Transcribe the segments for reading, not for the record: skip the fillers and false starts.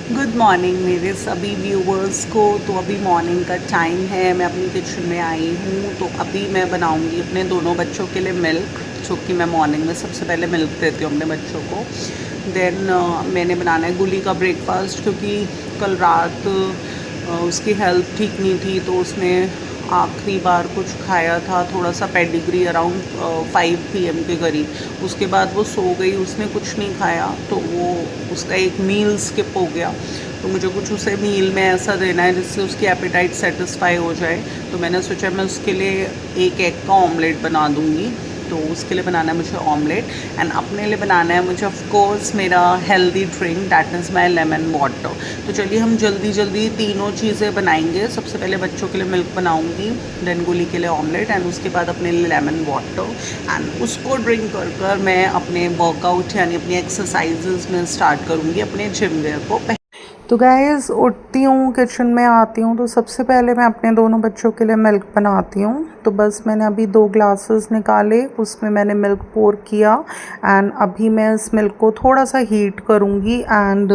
Good morning मेरे सभी viewers को। तो अभी मॉर्निंग का टाइम है, मैं अपनी किचन में आई हूँ। तो अभी मैं बनाऊँगी अपने दोनों बच्चों के लिए मिल्क, जो कि मैं मॉर्निंग में सबसे पहले मिल्क देती हूँ अपने बच्चों को। देन मैंने बनाना है गुली का ब्रेकफास्ट, क्योंकि कल रात उसकी हेल्थ ठीक नहीं थी, तो उसने आखिरी बार कुछ खाया था, थोड़ा सा पेडिग्री अराउंड 5 PM के करीब। उसके बाद वो सो गई, उसने कुछ नहीं खाया, तो वो उसका एक मील स्किप हो गया। तो मुझे कुछ उसे मील में ऐसा देना है जिससे उसकी एपेटाइट सेटिस्फाई हो जाए। तो मैंने सोचा मैं उसके लिए एक एग का ऑमलेट बना दूँगी। तो उसके लिए बनाना है मुझे ऑमलेट, एंड अपने लिए बनाना है मुझे ऑफ कोर्स मेरा healthy drink, that is my lemon water. तो चलिए हम जल्दी जल्दी तीनों चीज़ें बनाएंगे। सबसे पहले बच्चों के लिए मिल्क बनाऊंगी, देन गुली के लिए ऑमलेट, एंड उसके बाद अपने लिए लेमन वाटर, एंड उसको ड्रिंक कर कर मैं अपने वर्कआउट यानी अपनी एक्सरसाइजेज में स्टार्ट करूँगी अपने जिम वेयर को। तो गाइस उठती हूँ, किचन में आती हूँ, तो सबसे पहले मैं अपने दोनों बच्चों के लिए मिल्क बनाती हूँ। तो बस मैंने अभी 2 ग्लासेस निकाले, उसमें मैंने मिल्क पोर किया, एंड अभी मैं इस मिल्क को थोड़ा सा हीट करूँगी। एंड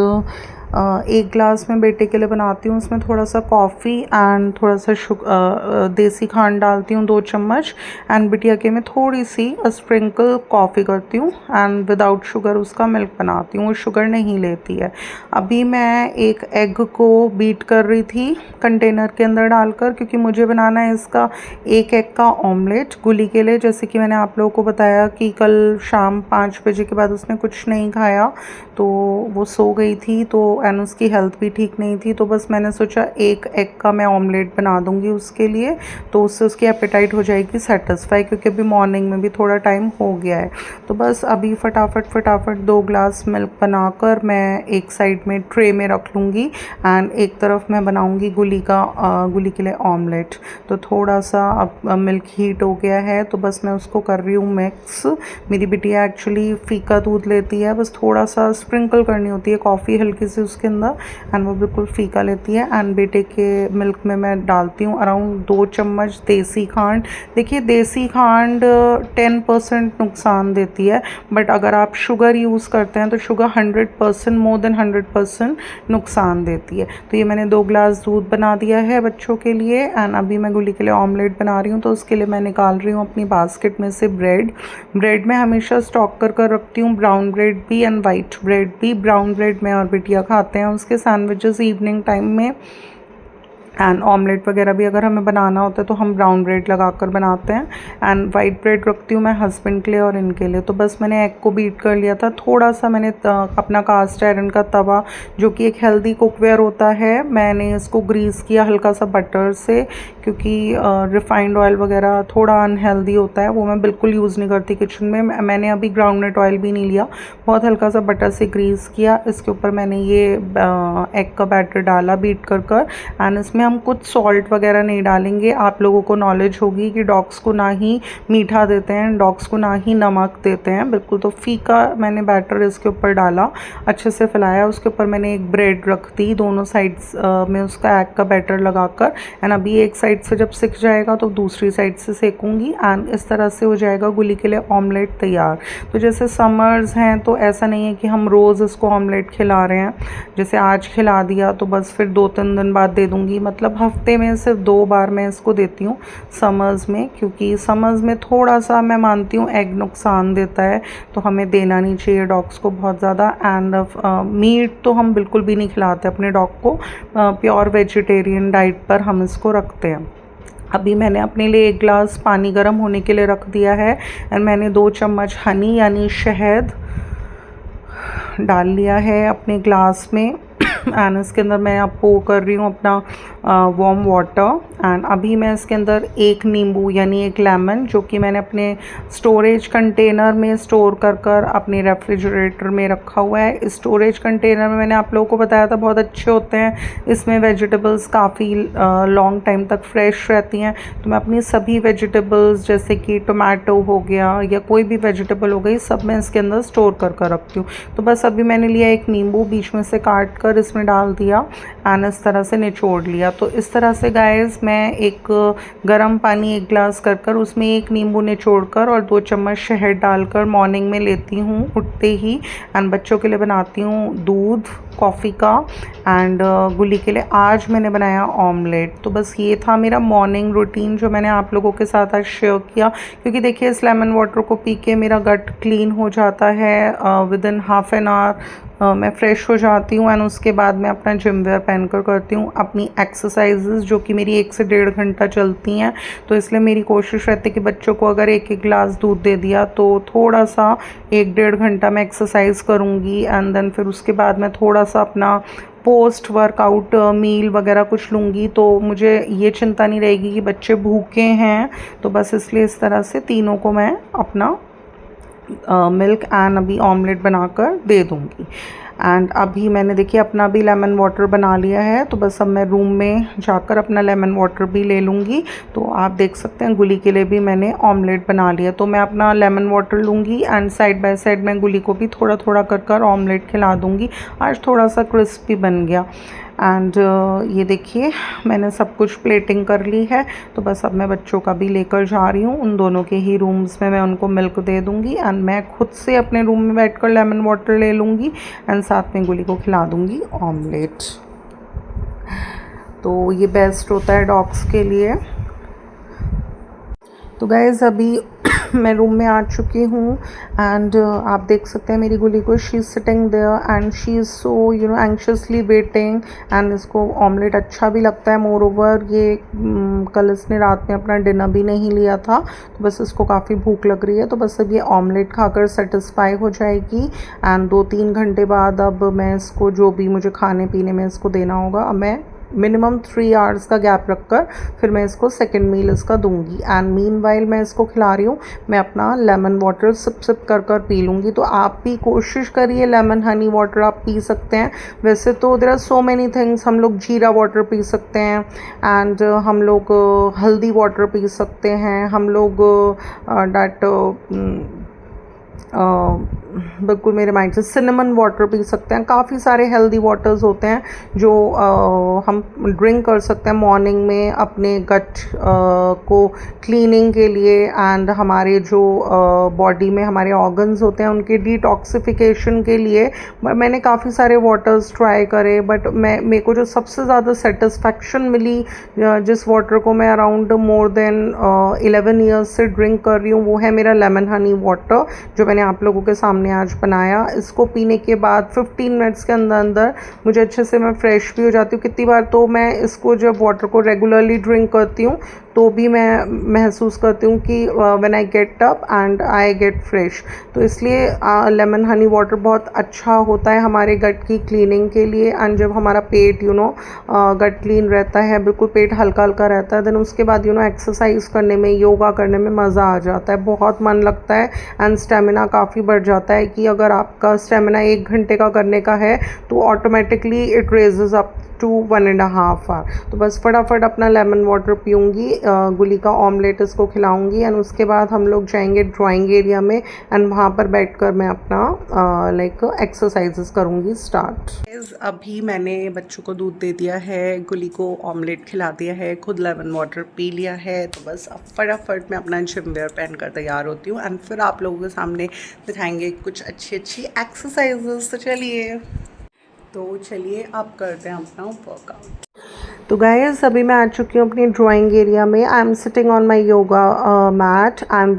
1 ग्लास में बेटे के लिए बनाती हूँ, उसमें थोड़ा सा कॉफ़ी एंड थोड़ा सा देसी खांड डालती हूँ 2 चम्मच, एंड बिटिया के में थोड़ी सी स्प्रिंकल कॉफ़ी करती हूँ, एंड विदाउट शुगर उसका मिल्क बनाती हूँ, वो शुगर नहीं लेती है। अभी मैं एक एग को बीट कर रही थी कंटेनर के अंदर डालकर, क्योंकि मुझे बनाना है इसका एक एग का ऑमलेट गुली के लिए। जैसे कि मैंने आप लोगों को बताया कि कल शाम 5 बजे के बाद उसने कुछ नहीं खाया, तो वो सो गई थी, तो एंड उसकी हेल्थ भी ठीक नहीं थी। तो बस मैंने सोचा एक एग का मैं ऑमलेट बना दूंगी उसके लिए, तो उससे उसकी एपेटाइट हो जाएगी सेटिस्फाई, क्योंकि अभी मॉर्निंग में भी थोड़ा टाइम हो गया है। तो बस अभी फटाफट 2 ग्लास मिल्क बनाकर मैं एक साइड में ट्रे में रख लूँगी, एंड एक तरफ मैं बनाऊँगी गुली के लिए ऑमलेट। तो थोड़ा सा अब मिल्क हीट हो गया है, तो बस मैं उसको कर रही हूँ मिक्स। मेरी बिटिया एक्चुअली फीका दूध लेती है, बस थोड़ा सा स्प्रिंकल करनी होती है कॉफ़ी हल्की सी उसके अंदर, एंड वो बिल्कुल फीका लेती है। एंड बेटे के मिल्क में मैं डालती हूँ अराउंड 2 चम्मच देसी खांड। देखिए देसी खांड 10% नुकसान देती है, बट अगर आप शुगर यूज़ करते हैं तो शुगर 100%, मोर देन 100% नुकसान देती है। तो ये मैंने 2 ग्लास दूध बना दिया है बच्चों के लिए, एंड अभी मैं गुली के लिए ऑमलेट बना रही हूँ। तो उसके लिए मैं निकाल रही हूँ अपनी बास्केट में से ब्रेड में हमेशा स्टॉक कर रखती हूँ, ब्राउन ब्रेड भी एंड वाइट ब्रेड भी। ब्राउन ब्रेड में और बिटिया खाते हैं उसके सैंडविचेस इवनिंग टाइम में, एंड ऑमलेट वगैरह भी अगर हमें बनाना होता है तो हम ब्राउन ब्रेड लगाकर बनाते हैं। एंड वाइट ब्रेड रखती हूँ मैं हस्बैंड के लिए और इनके लिए। तो बस मैंने एग को बीट कर लिया था, थोड़ा सा मैंने अपना कास्ट आयरन का तवा, जो कि एक हेल्दी कुकवेयर होता है, मैंने इसको ग्रीस किया हल्का सा बटर से, क्योंकि रिफाइंड ऑयल वगैरह थोड़ा अनहेल्दी होता है, वो मैं बिल्कुल यूज़ नहीं करती किचन में। मैंने अभी ग्राउंडनट ऑयल भी नहीं लिया, बहुत हल्का सा बटर से ग्रीस किया। इसके ऊपर मैंने ये एग का बैटर डाला बीट कर एंड इसमें हम कुछ सॉल्ट वगैरह नहीं डालेंगे। आप लोगों को नॉलेज होगी कि डॉग्स को ना ही मीठा देते हैं, डॉग्स को ना ही नमक देते हैं बिल्कुल। तो फीका मैंने बैटर इसके ऊपर डाला, अच्छे से फैलाया, उसके ऊपर मैंने एक ब्रेड रख दी दोनों साइड्स में उसका एग का बैटर लगाकर, एंड अभी एक साइड से जब सिक जाएगा तो दूसरी साइड से सेकूंगी, एंड इस तरह से हो जाएगा गुली के लिए ऑमलेट तैयार। तो जैसे समर्स हैं तो ऐसा नहीं है कि हम रोज़ इसको ऑमलेट खिला रहे हैं, जैसे आज खिला दिया तो बस फिर 2-3 दिन बाद दे दूँगी, मतलब हफ्ते में सिर्फ 2 बार मैं इसको देती हूँ समर्स में, क्योंकि समर्स में थोड़ा सा मैं मानती हूँ एग नुकसान देता है, तो हमें देना नहीं चाहिए डॉग्स को बहुत ज़्यादा। एंड मीट तो हम बिल्कुल भी नहीं खिलाते अपने डॉग को, प्योर वेजिटेरियन डाइट पर हम इसको रखते हैं। अभी मैंने अपने लिए 1 ग्लास पानी गर्म होने के लिए रख दिया है, एंड मैंने 2 चम्मच हनी यानी शहद डाल लिया है अपने ग्लास में, एंड इसके अंदर मैं अब पो कर रही हूँ अपना वार्म वाटर। एंड अभी मैं इसके अंदर 1 नींबू यानी 1 लेमन, जो कि मैंने अपने स्टोरेज कंटेनर में स्टोर कर अपने रेफ्रिजरेटर में रखा हुआ है। स्टोरेज कंटेनर में मैंने आप लोगों को बताया था बहुत अच्छे होते हैं, इसमें वेजिटेबल्स काफ़ी लॉन्ग टाइम तक फ्रेश रहती हैं। तो मैं अपनी सभी वेजिटेबल्स जैसे कि टोमेटो हो गया या कोई भी वेजिटेबल हो गई, सब मैं इसके अंदर स्टोर कर रखती हूँ। तो बस अभी मैंने लिया 1 नींबू, बीच में से काट कर इसमें डाल दिया, एंड इस तरह से निचोड़ लिया। तो इस तरह से गाइस मैं एक गर्म पानी 1 ग्लास कर उसमें 1 नींबू निचोड़कर और 2 चम्मच शहद डालकर मॉर्निंग में लेती हूँ उठते ही, एंड बच्चों के लिए बनाती हूँ दूध कॉफ़ी का। एंड गुली के लिए आज मैंने बनाया ऑमलेट। तो बस ये था मेरा मॉर्निंग रूटीन जो मैंने आप लोगों के साथ आज शेयर किया, क्योंकि देखिए इस लेमन वाटर को पी के मेरा गट क्लीन हो जाता है। With in half an hour मैं फ़्रेश हो जाती हूँ एंड उसके बाद मैं अपना जिम वेयर पहन कर करती हूँ अपनी एक्सरसाइजेज़, जो कि मेरी 1 से 1.5 घंटा चलती हैं। तो इसलिए मेरी कोशिश रहती है कि बच्चों को अगर 1-1 गिलास दूध दे दिया तो थोड़ा सा 1-1.5 घंटा मैं एक्सरसाइज करूँगी एंड देन फिर उसके बाद मैं थोड़ा सा अपना पोस्ट वर्कआउट मील वगैरह कुछ लूँगी, तो मुझे ये चिंता नहीं रहेगी कि बच्चे भूखे हैं। तो बस इसलिए इस तरह से तीनों को मैं अपना मिल्क एंड अभी ऑमलेट बनाकर दे दूँगी। एंड अभी मैंने देखिए अपना भी लेमन वाटर बना लिया है, तो बस अब मैं रूम में जाकर अपना लेमन वाटर भी ले लूँगी। तो आप देख सकते हैं गुली के लिए भी मैंने ऑमलेट बना लिया। तो मैं अपना लेमन वाटर लूँगी एंड साइड बाय साइड मैं गुली को भी थोड़ा थोड़ा कर ऑमलेट खिला दूँगी। आज थोड़ा सा क्रिस्पी बन गया। एंड ये देखिए मैंने सब कुछ प्लेटिंग कर ली है। तो बस अब मैं बच्चों का भी लेकर जा रही हूँ, उन दोनों के ही रूम्स में मैं उनको मिल्क दे दूँगी एंड मैं खुद से अपने रूम में बैठकर लेमन वाटर ले लूँगी एंड साथ में गुली को खिला दूँगी ऑमलेट। तो ये बेस्ट होता है डॉग्स के लिए। तो गाइज़ अभी मैं रूम में आ चुकी हूँ एंड आप देख सकते हैं मेरी गुली को, she is sitting there and she is so anxiously waiting. And इसको ऑमलेट अच्छा भी लगता है। मोर ओवर ये कल इसने रात में अपना डिनर भी नहीं लिया था, तो बस इसको काफ़ी भूख लग रही है। तो बस अब ये ऑमलेट खाकर सेटिस्फाई हो जाएगी एंड 2-3 घंटे बाद अब मैं इसको जो भी मुझे खाने पीने में इसको देना होगा, अब मैं मिनिमम 3 आवर्स का गैप रखकर फिर मैं इसको सेकंड मील इसका दूंगी। एंड मीनवाइल मैं इसको खिला रही हूँ, मैं अपना लेमन वाटर सिप सिप कर पी लूँगी। तो आप भी कोशिश करिए, लेमन हनी वाटर आप पी सकते हैं। वैसे तो there are so many things, हम लोग जीरा वाटर पी सकते हैं एंड हम लोग हल्दी वाटर पी सकते हैं, हम लोग बिल्कुल मेरे माइंड से सिनेमन वाटर पी सकते हैं। काफ़ी सारे हेल्दी वाटर्स होते हैं जो हम ड्रिंक कर सकते हैं मॉर्निंग में अपने गट को क्लीनिंग के लिए एंड हमारे जो बॉडी में हमारे ऑर्गन्स होते हैं उनके डिटॉक्सिफिकेशन के लिए। मैंने काफ़ी सारे वाटर्स ट्राई करे, बट मेरे को जो सबसे ज़्यादा सेटिस्फैक्शन मिली, जिस वाटर को मैं अराउंड मोर देन 11 ईयर्स से ड्रिंक कर रही हूँ, वो है मेरा लेमन हनी वाटर, जो मैंने आप लोगों के सामने आज बनाया। इसको पीने के बाद 15 मिनट्स के अंदर अंदर मुझे अच्छे से मैं फ़्रेश भी हो जाती हूँ। कितनी बार तो मैं इसको जब वाटर को रेगुलरली ड्रिंक करती हूँ तो भी मैं महसूस करती हूँ कि when I get up and I get fresh. तो इसलिए लेमन हनी वाटर बहुत अच्छा होता है हमारे गट की क्लीनिंग के लिए। एंड जब हमारा पेट गट क्लीन रहता है, बिल्कुल पेट हल्का हल्का रहता है, देन उसके बाद एक्सरसाइज करने में, योगा करने में मज़ा आ जाता है, बहुत मन लगता है एंड स्टेमिना काफ़ी बढ़ जाता है। कि अगर आपका स्टेमिना 1 घंटे का करने का है तो automatically it raises up to 1.5 hour. तो बस फटाफट अपना लेमन वाटर पीऊँगी, गुली का ऑमलेट इसको खिलाऊँगी एंड उसके बाद हम लोग जाएंगे ड्राइंग एरिया में एंड वहाँ पर बैठकर मैं अपना एक्सरसाइजेस करूँगी स्टार्ट। अभी मैंने बच्चों को दूध दे दिया है, गुली को ऑमलेट खिला दिया है, खुद लेमन वाटर पी लिया है। तो बस अब फटाफट मैं अपना जिम वेयर पहन कर तैयार होती हूँ एंड फिर आप लोगों के सामने दिखाएंगे कुछ अच्छी अच्छी एक्सरसाइजेस। तो चलिए आप करते हैं अपना वर्कआउट। तो गाइस अभी मैं आ चुकी हूँ अपनी ड्राइंग एरिया में। I am sitting on my yoga mat, I am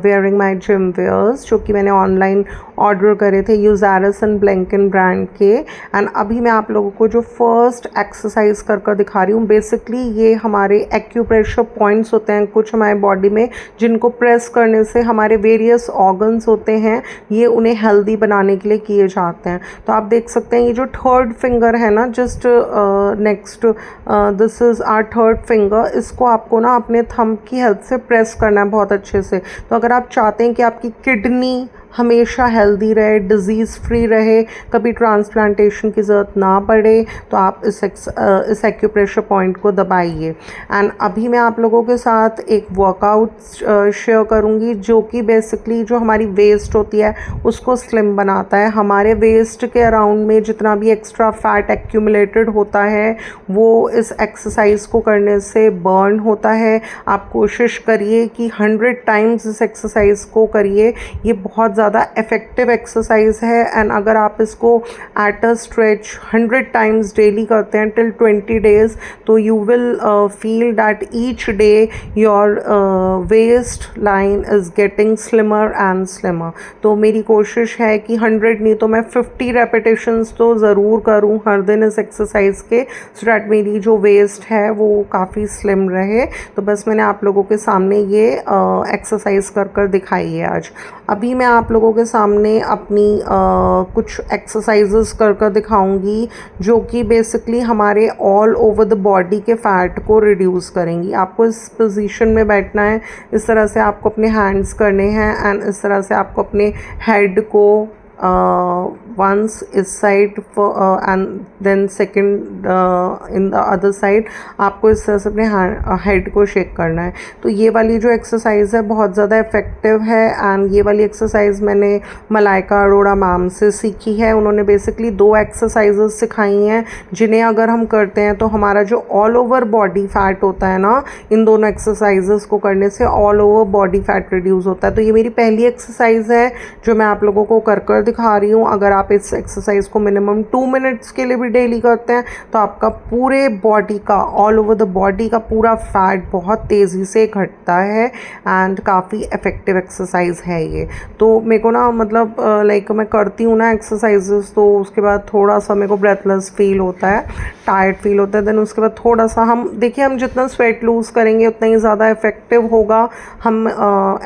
wearing my gym wears, जो कि मैंने ऑनलाइन ऑर्डर करे थे यूज़ारस एंड ब्लैंकन ब्रांड के। एंड अभी मैं आप लोगों को जो फर्स्ट एक्सरसाइज कर दिखा रही हूँ, बेसिकली ये हमारे एक्यूप्रेशर पॉइंट्स होते हैं कुछ हमारे बॉडी में, जिनको प्रेस करने से हमारे वेरियस ऑर्गन्स होते हैं, ये उन्हें हेल्दी बनाने के लिए किए जाते हैं। तो आप देख सकते हैं ये जो थर्ड फिंगर है ना, just next this is our third finger, इसको आपको ना अपने थंब की हेल्प से प्रेस करना है बहुत अच्छे से। तो अगर आप चाहते हैं कि आपकी किडनी हमेशा हेल्दी रहे, डिज़ीज़ फ्री रहे, कभी ट्रांसप्लांटेशन की ज़रूरत ना पड़े, तो आप इस एक्यूप्रेशर पॉइंट को दबाइए। एंड अभी मैं आप लोगों के साथ एक वर्कआउट शेयर करूँगी, जो कि बेसिकली जो हमारी वेस्ट होती है उसको स्लिम बनाता है। हमारे वेस्ट के अराउंड में जितना भी एक्स्ट्रा फैट एक्यूमुलेटेड होता है वो इस एक्सरसाइज को करने से बर्न होता है। आप कोशिश करिए कि 100 टाइम्स इस एक्सरसाइज को करिए, ये बहुत ज़्यादा इफ़ेक्टिव एक्सरसाइज है। एंड अगर आप इसको at a stretch 100 times daily करते हैं टिल 20 डेज़, तो you will feel that each day your waist line is getting slimmer and slimmer. तो मेरी कोशिश है कि 100 नहीं तो मैं 50 रेपिटेशंस तो ज़रूर करूँ हर दिन इस एक्सरसाइज के, सो दैट मेरी जो वेस्ट है वो काफ़ी स्लिम रहे। तो बस मैंने आप लोगों के सामने ये एक्सरसाइज कर दिखाई है आज। अभी मैं आप लोगों के सामने अपनी कुछ एक्सरसाइजेस कर दिखाऊंगी जो कि बेसिकली हमारे ऑल ओवर द बॉडी के फैट को रिड्यूस करेंगी। आपको इस पोजीशन में बैठना है, इस तरह से आपको अपने हैंड्स करने हैं एंड इस तरह से आपको अपने हेड को वंस इस side and then second in the other side आपको इस तरह से अपने हेड को शेक करना है। तो ये वाली जो एक्सरसाइज है बहुत ज़्यादा इफ़ेक्टिव है एंड ये वाली एक्सरसाइज मैंने मलाइका अरोड़ा मैम से सीखी है। उन्होंने बेसिकली 2 एक्सरसाइजेस सिखाई हैं जिन्हें अगर हम करते हैं तो हमारा जो ऑल ओवर बॉडी फैट होता है ना, इन दोनों एक्सरसाइजेस को करने से all over body fat reduce होता है। तो ये मेरी पहली एक्सरसाइज है जो मैं आप लोगों को कर दिखा रही हूँ। अगर आप इस एक्सरसाइज को मिनिमम 2 मिनट्स के लिए भी डेली करते हैं तो आपका पूरे बॉडी का, ऑल ओवर द बॉडी का पूरा फैट बहुत तेज़ी से घटता है एंड काफ़ी इफ़ेक्टिव एक्सरसाइज है ये। तो मेरे को ना मतलब लाइक मैं करती हूँ ना एक्सरसाइजेस तो उसके बाद थोड़ा सा मेरे को ब्रेथलेस फील होता है, टायर्ड फील होता है। देन उसके बाद थोड़ा सा हम देखिए, हम जितना स्वेट लूज़ करेंगे उतना ही ज़्यादा इफ़ेक्टिव होगा। हम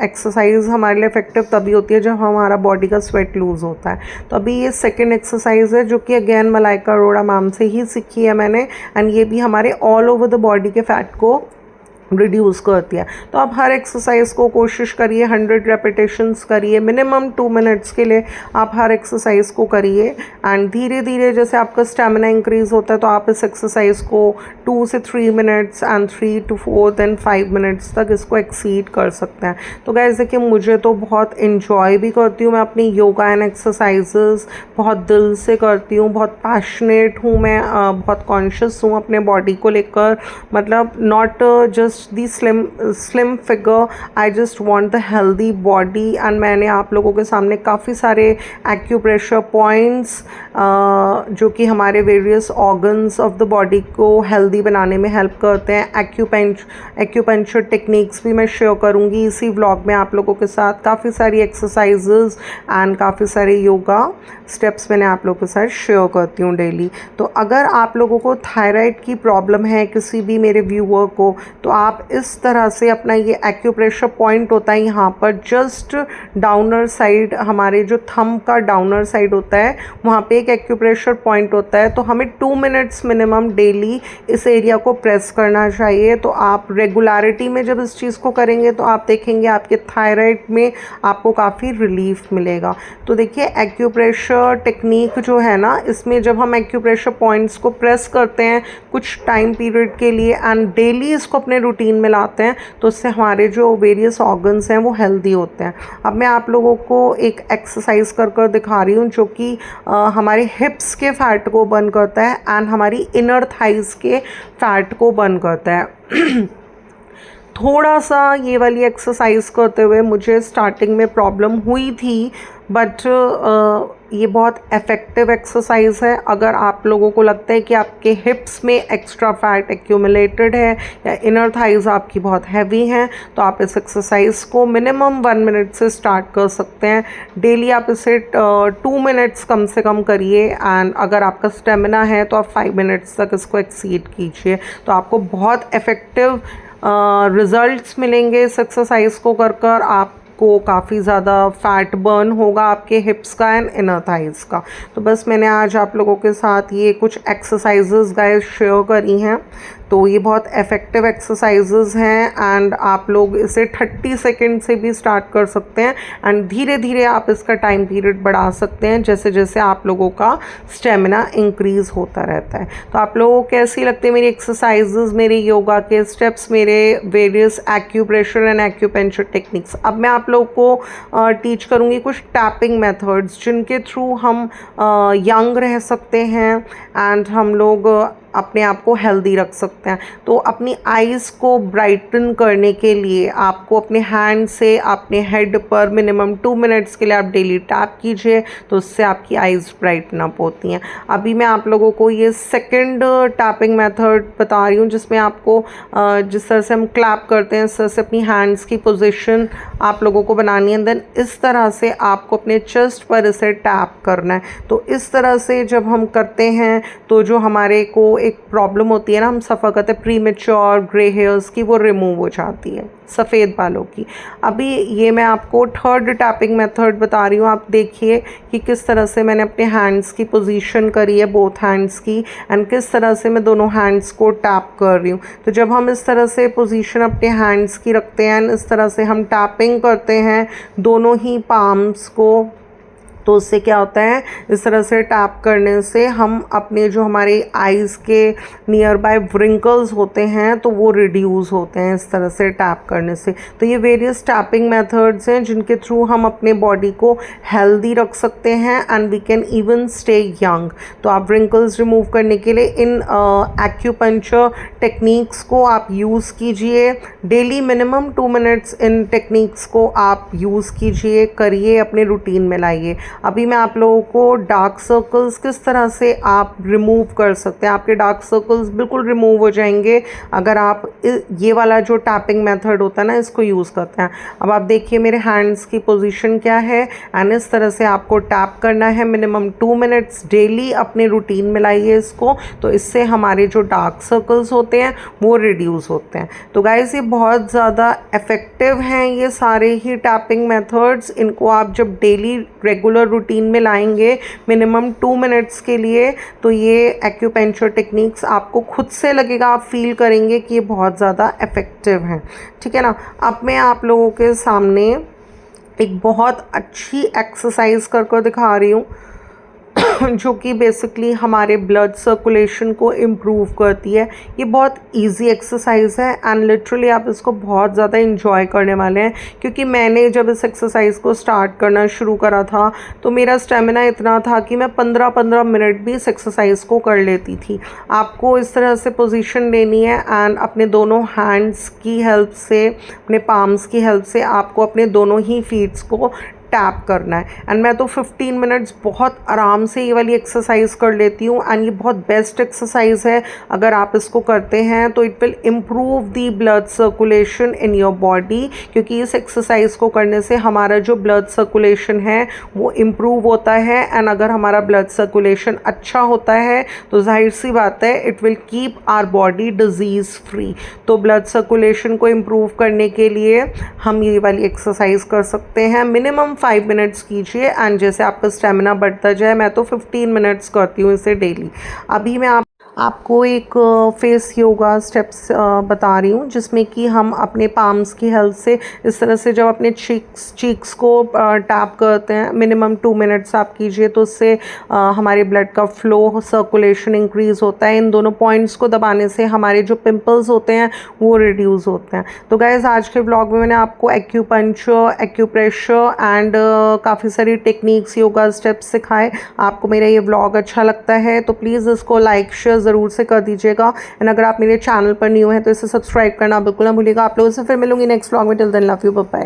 एक्सरसाइज हमारे लिए इफ़ेक्टिव तभी होती है जब हमारा बॉडी का स्वेट लूज़ होता है। तो अभी ये सेकंड एक्सरसाइज है जो कि अगेन मलाइका अरोड़ा मैम से ही सीखी है मैंने एंड ये भी हमारे ऑल ओवर द बॉडी के फैट को रिड्यूस करती है। तो आप हर एक्सरसाइज को कोशिश करिए, 100 रेपिटेशंस करिए, मिनिमम 2 मिनट्स के लिए आप हर एक्सरसाइज को करिए एंड धीरे धीरे जैसे आपका स्टेमिना इंक्रीज़ होता है तो आप इस एक्सरसाइज को 2 से 3 minutes and 3 to 4 then 5 minutes तक इसको एक्सीड कर सकते हैं। तो गाइस देखिए, मुझे तो बहुत इन्जॉय भी करती हूँ मैं अपनी योगा एंड एक्सरसाइजेस, बहुत दिल से करती हूँ, बहुत पैशनेट हूँ मैं, बहुत कॉन्शियस हूँ अपने बॉडी को लेकर। मतलब not just the slim figure, I just want the healthy body. And मैंने आप लोगों के सामने काफ़ी सारे एक्यूप्रेशर पॉइंट्स जो कि हमारे various organs of the body को हेल्दी बनाने में हेल्प करते हैं, एक्यूपंक्चर टेक्निक्स भी मैं शेयर करूँगी इसी व्लॉग में आप लोगों के साथ। काफ़ी सारी एक्सरसाइजेज एंड काफ़ी सारे योगा स्टेप्स मैंने आप लोगों के साथ शेयर करती हूँ डेली। तो अगर आप लोगों को थायराइड की प्रॉब्लम है किसी भी मेरे व्यूअर को, तो आप इस तरह से अपना ये एक्यूप्रेशर पॉइंट होता है यहाँ पर जस्ट डाउनर साइड, हमारे जो थंब का डाउनर साइड होता है वहाँ पे एक एक्यूप्रेशर पॉइंट होता है। तो हमें 2 मिनट्स मिनिमम डेली इस एरिया को प्रेस करना चाहिए। तो आप रेगुलरिटी में जब इस चीज़ को करेंगे तो आप देखेंगे आपके थायराइड में आपको काफ़ी रिलीफ मिलेगा। तो देखिए, एक्यूप्रेशर टेक्निक जो है ना, इसमें जब हम एक्यूप्रेशर पॉइंट्स को प्रेस करते हैं कुछ टाइम पीरियड के लिए एंड डेली इसको अपने रूटीन में लाते हैं तो उससे हमारे जो वेरियस ऑर्गन्स हैं वो हेल्दी होते हैं। अब मैं आप लोगों को एक एक्सरसाइज कर दिखा रही हूँ जो कि हमारे हिप्स के फैट को बर्न करता है एंड हमारी इनर थाइज के फैट को बर्न करता है। थोड़ा सा ये वाली एक्सरसाइज करते हुए मुझे स्टार्टिंग में प्रॉब्लम हुई थी, बट ये बहुत इफ़ेक्टिव एक्सरसाइज है। अगर आप लोगों को लगता है कि आपके हिप्स में एक्स्ट्रा फैट एक्यूमुलेटेड है या इनर थाइज आपकी बहुत हैवी हैं, तो आप इस एक्सरसाइज को मिनिमम 1 मिनट से स्टार्ट कर सकते हैं। डेली आप इसे 2 मिनट्स कम से कम करिए एंड अगर आपका स्टेमिना है तो आप 5 मिनट्स तक इसको एक्सीड कीजिए। तो आपको बहुत इफ़ेक्टिव रिज़ल्ट्स मिलेंगे इस एक्सरसाइज को कर आपको काफ़ी ज़्यादा फैट बर्न होगा आपके हिप्स का एंड इनर थाइज का। तो बस मैंने आज आप लोगों के साथ ये कुछ एक्सरसाइजेस गाइस शेयर करी हैं। तो ये बहुत इफ़ेक्टिव एक्सरसाइजेस हैं एंड आप लोग इसे 30 सेकंड से भी स्टार्ट कर सकते हैं एंड धीरे धीरे आप इसका टाइम पीरियड बढ़ा सकते हैं जैसे जैसे आप लोगों का स्टेमिना इंक्रीज़ होता रहता है। तो आप लोगों को कैसी लगती है मेरी एक्सरसाइजेस, मेरे योगा के स्टेप्स, मेरे various acupressure and acupuncture techniques. अब मैं आप लोगों को टीच करूँगी कुछ टैपिंग मेथड्स जिनके थ्रू हम यंग रह सकते हैं एंड हम लोग अपने आप को हेल्दी रख सकते हैं। तो अपनी आइज़ को ब्राइटन करने के लिए आपको अपने हैंड से अपने हेड पर मिनिमम 2 मिनट्स के लिए आप डेली टैप कीजिए, तो उससे आपकी आइज़ ब्राइटन अप होती हैं। अभी मैं आप लोगों को ये सेकंड टैपिंग मेथड बता रही हूँ, जिसमें आपको जिस तरह से हम क्लैप करते हैं इस तरह से अपनी हैंड्स की पोजीशन आप लोगों को बनानी है। देन इस तरह से आपको अपने चेस्ट पर इसे टैप करना है। तो इस तरह से जब हम करते हैं तो जो हमारे को एक प्रॉब्लम होती है ना, हम सफ़र करते हैं प्रीमेच्योर ग्रे हेयर्स की, वो रिमूव हो जाती है, सफ़ेद बालों की। अभी ये मैं आपको थर्ड टैपिंग मेथड बता रही हूँ। आप देखिए कि किस तरह से मैंने अपने हैंड्स की पोजीशन करी है, बोथ हैंड्स की, एंड किस तरह से मैं दोनों हैंड्स को टैप कर रही हूँ। तो जब हम इस तरह से पोजीशन अपने हैंड्स की रखते हैं, इस तरह से हम टैपिंग करते हैं दोनों ही पाम्स को, तो उससे क्या होता है, इस तरह से टैप करने से हम अपने जो हमारे आइज़ के नियर बाय व्रिंकल्स होते हैं तो वो रिड्यूस होते हैं इस तरह से टैप करने से। तो ये वेरियस टैपिंग मेथड्स हैं जिनके थ्रू हम अपने बॉडी को हेल्दी रख सकते हैं and we can even stay young. तो आप व्रिंकल्स रिमूव करने के लिए इन एक्यूपंक्चर टेक्निक्स को आप यूज़ कीजिए daily, minimum 2 minutes in techniques को आप यूज़ कीजिए, करिए, अपने रूटीन में लाइए। अभी मैं आप लोगों को डार्क सर्कल्स किस तरह से आप रिमूव कर सकते हैं, आपके डार्क सर्कल्स बिल्कुल रिमूव हो जाएंगे अगर आप ये वाला जो टैपिंग मेथड होता है ना, इसको यूज़ करते हैं। अब आप देखिए मेरे हैंड्स की पोजीशन क्या है, एंड इस तरह से आपको टैप करना है मिनिमम 2 मिनट्स डेली, अपने रूटीन में लाइए इसको। तो इससे हमारे जो डार्क सर्कल्स होते हैं वो रिड्यूस होते हैं। तो गाइस ये बहुत ज़्यादा इफ़ेक्टिव हैं ये सारे ही टैपिंग मेथड्स। इनको आप जब डेली रेगुलर रूटीन में लाएंगे मिनिमम 2 मिनट्स के लिए, तो ये एक्यूपेंचर टेक्निक्स आपको खुद से लगेगा, आप फील करेंगे कि ये बहुत ज़्यादा इफ़ेक्टिव हैं। ठीक है ना। अब मैं आप लोगों के सामने एक बहुत अच्छी एक्सरसाइज कर दिखा रही हूँ जो कि बेसिकली हमारे ब्लड सर्कुलेशन को इम्प्रूव करती है। ये बहुत इजी एक्सरसाइज है एंड लिटरली आप इसको बहुत ज़्यादा इन्जॉय करने वाले हैं, क्योंकि मैंने जब इस एक्सरसाइज को स्टार्ट करना शुरू करा था तो मेरा स्टेमिना इतना था कि मैं 15-15 मिनट भी इस एक्सरसाइज को कर लेती थी। आपको इस तरह से पोजीशन लेनी है एंड अपने दोनों हैंड्स की हेल्प से, अपने पाम्स की हेल्प से आपको अपने दोनों ही फीट्स को टैप करना है। एंड मैं तो 15 मिनट्स बहुत आराम से ये वाली एक्सरसाइज कर लेती हूँ एंड ये बहुत बेस्ट एक्सरसाइज है। अगर आप इसको करते हैं तो it will improve the blood circulation in your body, क्योंकि इस एक्सरसाइज को करने से हमारा जो ब्लड सर्कुलेशन है वो इम्प्रूव होता है। एंड अगर हमारा ब्लड सर्कुलेशन अच्छा होता है तो जाहिर सी बात है it will keep our body disease free. तो ब्लड सर्कुलेशन को इम्प्रूव करने के लिए हम ये वाली एक्सरसाइज कर सकते हैं। मिनिमम 5 मिनट्स कीजिए एंड जैसे आपका स्टेमिना बढ़ता जाए, मैं तो 15 मिनट्स करती हूँ इसे डेली। अभी मैं आपको एक फेस योगा स्टेप्स बता रही हूँ, जिसमें कि हम अपने पाम्स की हेल्प से इस तरह से जब अपने चीक्स को टैप करते हैं, मिनिमम 2 मिनट्स आप कीजिए, तो उससे हमारे ब्लड का फ्लो, सर्कुलेशन इंक्रीज़ होता है। इन दोनों पॉइंट्स को दबाने से हमारे जो पिंपल्स होते हैं वो रिड्यूस होते हैं। तो गाइस आज के ब्लॉग में मैंने आपको एक्यूपंक्चर, एक्यूप्रेशर एंड काफ़ी सारी टेक्निक्स, योगा स्टेप्स सिखाए। आपको मेरा ये ब्लॉग अच्छा लगता है तो प्लीज़ इसको लाइक शेयर ज़रूर से कर दीजिएगा। एंड अगर आप मेरे चैनल पर न्यू हैं तो इसे सब्सक्राइब करना बिल्कुल ना भूलिएगा। आप लोगों से फिर मिलूंगी नेक्स्ट व्लॉग में। Till then love you, bye bye.